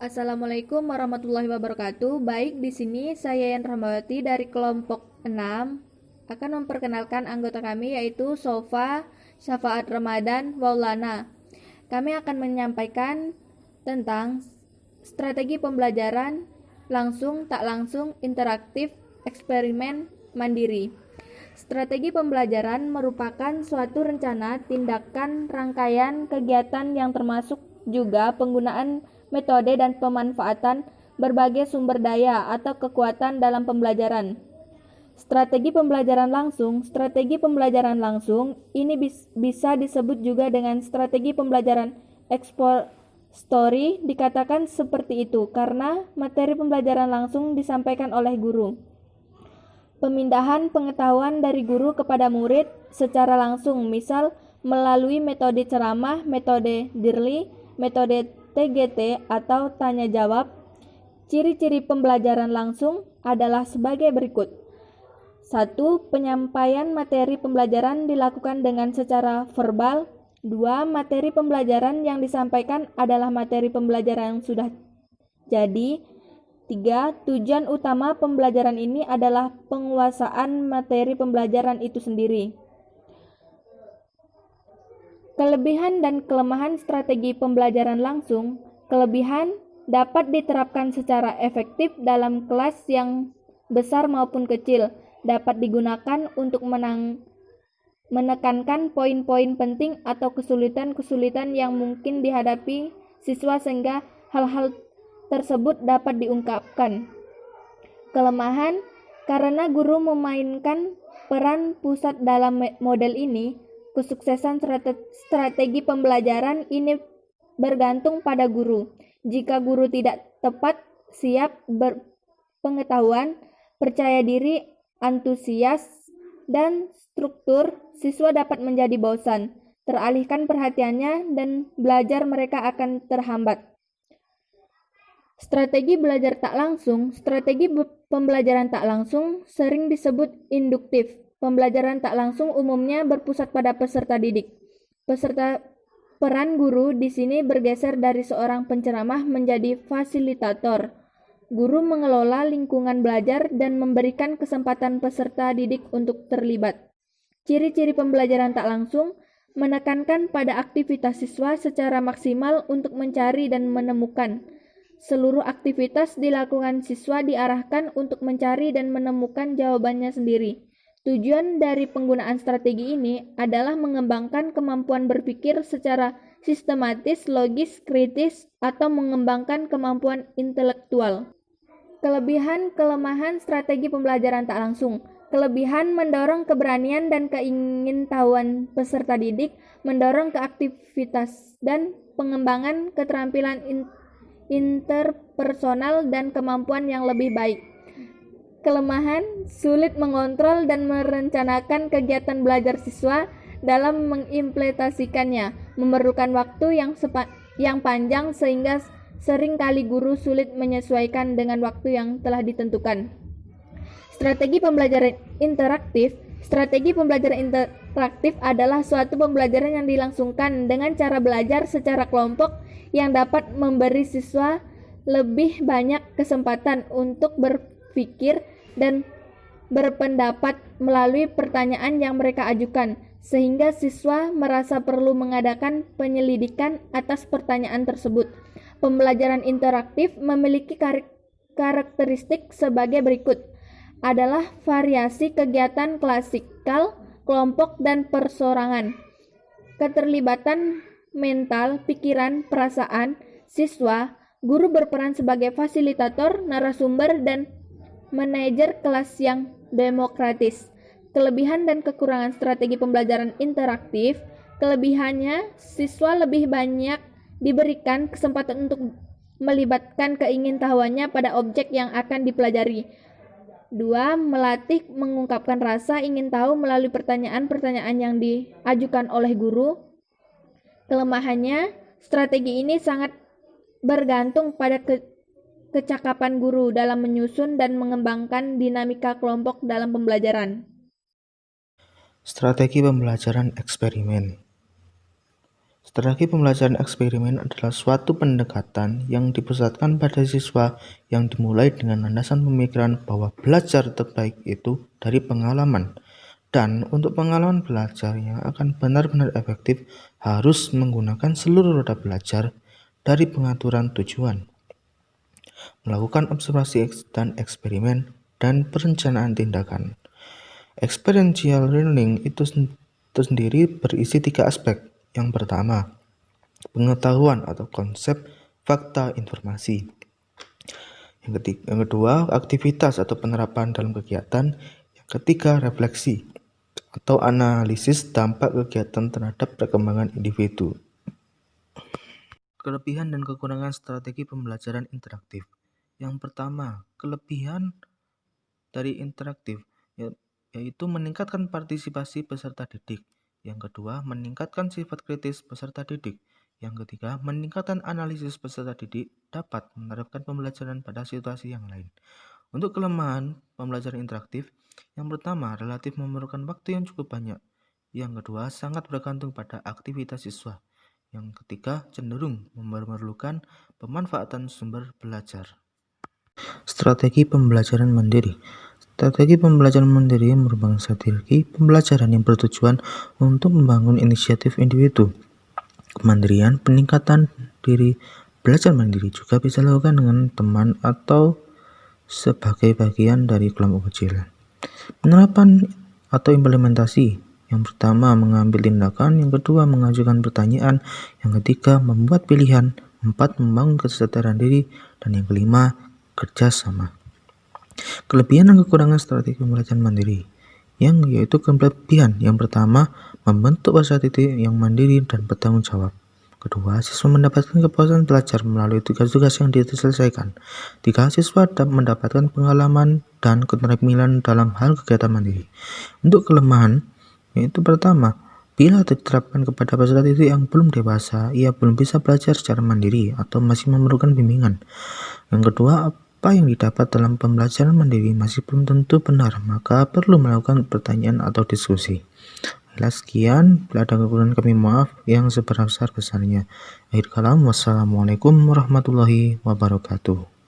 Assalamualaikum warahmatullahi wabarakatuh. Baik, di sini saya Yan Rahmawati dari kelompok 6 akan memperkenalkan anggota kami yaitu Sofa, Syafaat Ramadan, Maulana. Kami akan menyampaikan tentang strategi pembelajaran langsung, tak langsung, interaktif, eksperimen, mandiri. Strategi pembelajaran merupakan suatu rencana, tindakan, rangkaian kegiatan yang termasuk juga penggunaan metode dan pemanfaatan berbagai sumber daya atau kekuatan dalam pembelajaran. Strategi pembelajaran langsung ini bisa disebut juga dengan strategi pembelajaran expository, dikatakan seperti itu karena materi pembelajaran langsung disampaikan oleh guru. Pemindahan pengetahuan dari guru kepada murid secara langsung, misal melalui metode ceramah, metode Dirli, metode TGT atau tanya jawab. Ciri-ciri pembelajaran langsung adalah sebagai berikut. 1. Penyampaian materi pembelajaran dilakukan dengan secara verbal. 2. Materi pembelajaran yang disampaikan adalah materi pembelajaran yang sudah jadi. 3. Tujuan utama pembelajaran ini adalah penguasaan materi pembelajaran itu sendiri. Kelebihan dan kelemahan strategi pembelajaran langsung. Kelebihan dapat diterapkan secara efektif dalam kelas yang besar maupun kecil. Dapat digunakan untuk menekankan poin-poin penting atau kesulitan-kesulitan yang mungkin dihadapi siswa sehingga hal-hal tersebut dapat diungkapkan. Kelemahan, karena guru memainkan peran pusat dalam model ini, kesuksesan strategi pembelajaran ini bergantung pada guru. Jika guru tidak tepat, siap, berpengetahuan, percaya diri, antusias, dan struktur, siswa dapat menjadi bosan, teralihkan perhatiannya, dan belajar mereka akan terhambat. Strategi belajar tak langsung. Strategi pembelajaran tak langsung sering disebut induktif. Pembelajaran tak langsung umumnya berpusat pada peserta didik. Peran guru di sini bergeser dari seorang penceramah menjadi fasilitator. Guru mengelola lingkungan belajar dan memberikan kesempatan peserta didik untuk terlibat. Ciri-ciri pembelajaran tak langsung menekankan pada aktivitas siswa secara maksimal untuk mencari dan menemukan. Seluruh aktivitas dilakukan siswa diarahkan untuk mencari dan menemukan jawabannya sendiri. Tujuan dari penggunaan strategi ini adalah mengembangkan kemampuan berpikir secara sistematis, logis, kritis, atau mengembangkan kemampuan intelektual. Kelebihan-kelemahan strategi pembelajaran tak langsung. Kelebihan mendorong keberanian dan keingintahuan peserta didik, mendorong keaktivitas dan pengembangan keterampilan interpersonal dan kemampuan yang lebih baik. Kelemahan, sulit mengontrol dan merencanakan kegiatan belajar siswa dalam mengimplementasikannya, memerlukan waktu yang panjang sehingga sering kali guru sulit menyesuaikan dengan waktu yang telah ditentukan. Strategi pembelajaran interaktif. Strategi pembelajaran interaktif adalah suatu pembelajaran yang dilangsungkan dengan cara belajar secara kelompok yang dapat memberi siswa lebih banyak kesempatan untuk berpikir dan berpendapat melalui pertanyaan yang mereka ajukan, sehingga siswa merasa perlu mengadakan penyelidikan atas pertanyaan tersebut. Pembelajaran interaktif memiliki karakteristik sebagai berikut. Adalah variasi kegiatan klasikal, kelompok, dan persorangan. Keterlibatan mental, pikiran, perasaan siswa, guru berperan sebagai fasilitator, narasumber, dan manajer kelas yang demokratis. Kelebihan dan kekurangan strategi pembelajaran interaktif. Kelebihannya, siswa lebih banyak diberikan kesempatan untuk melibatkan keingintahuannya pada objek yang akan dipelajari. 2. Melatih mengungkapkan rasa ingin tahu melalui pertanyaan-pertanyaan yang diajukan oleh guru. Kelemahannya, strategi ini sangat bergantung pada kecakapan guru dalam menyusun dan mengembangkan dinamika kelompok dalam pembelajaran. Strategi pembelajaran eksperimen. Strategi pembelajaran eksperimen adalah suatu pendekatan yang dipusatkan pada siswa yang dimulai dengan landasan pemikiran bahwa belajar terbaik itu dari pengalaman. Dan untuk pengalaman belajar yang akan benar-benar efektif harus menggunakan seluruh roda belajar dari pengaturan tujuan, melakukan observasi dan eksperimen, dan perencanaan tindakan. Experiential learning itu sendiri berisi 3 aspek. Yang pertama, pengetahuan atau konsep fakta informasi. Yang kedua, aktivitas atau penerapan dalam kegiatan. Yang ketiga, refleksi atau analisis dampak kegiatan terhadap perkembangan individu. Kelebihan dan kekurangan strategi pembelajaran interaktif. Yang pertama, kelebihan dari interaktif yaitu meningkatkan partisipasi peserta didik. Yang kedua, meningkatkan sifat kritis peserta didik. Yang ketiga, meningkatkan analisis peserta didik dapat menerapkan pembelajaran pada situasi yang lain. Untuk kelemahan pembelajaran interaktif, yang pertama, relatif memerlukan waktu yang cukup banyak. Yang kedua, sangat bergantung pada aktivitas siswa. Yang ketiga, cenderung memerlukan pemanfaatan sumber belajar. Strategi pembelajaran mandiri. Strategi pembelajaran mandiri merupakan strategi pembelajaran yang bertujuan untuk membangun inisiatif individu. Kemandirian, peningkatan diri, belajar mandiri juga bisa dilakukan dengan teman atau sebagai bagian dari kelompok kecil. Penerapan atau implementasi. Yang pertama, mengambil tindakan. Yang kedua, mengajukan pertanyaan. Yang ketiga, membuat pilihan. 4, membangun kesadaran diri. Dan yang kelima, kerjasama. Kelebihan dan kekurangan strategi pembelajaran mandiri, yaitu kelebihan yang pertama, membentuk peserta didik yang mandiri dan bertanggung jawab. Kedua, siswa mendapatkan kepuasan belajar melalui tugas-tugas yang diselesaikan. 3, siswa mendapatkan pengalaman dan keterampilan dalam hal kegiatan mandiri. Untuk kelemahan, yaitu pertama, bila diterapkan kepada peserta didik yang belum dewasa, ia belum bisa belajar secara mandiri atau masih memerlukan bimbingan. Yang kedua, apa yang didapat dalam pembelajaran mandiri masih belum tentu benar, maka perlu melakukan pertanyaan atau diskusi. Sekian, bila ada kekurangan kami maaf yang sebesar-besarnya. Akhir kalam, wassalamualaikum warahmatullahi wabarakatuh.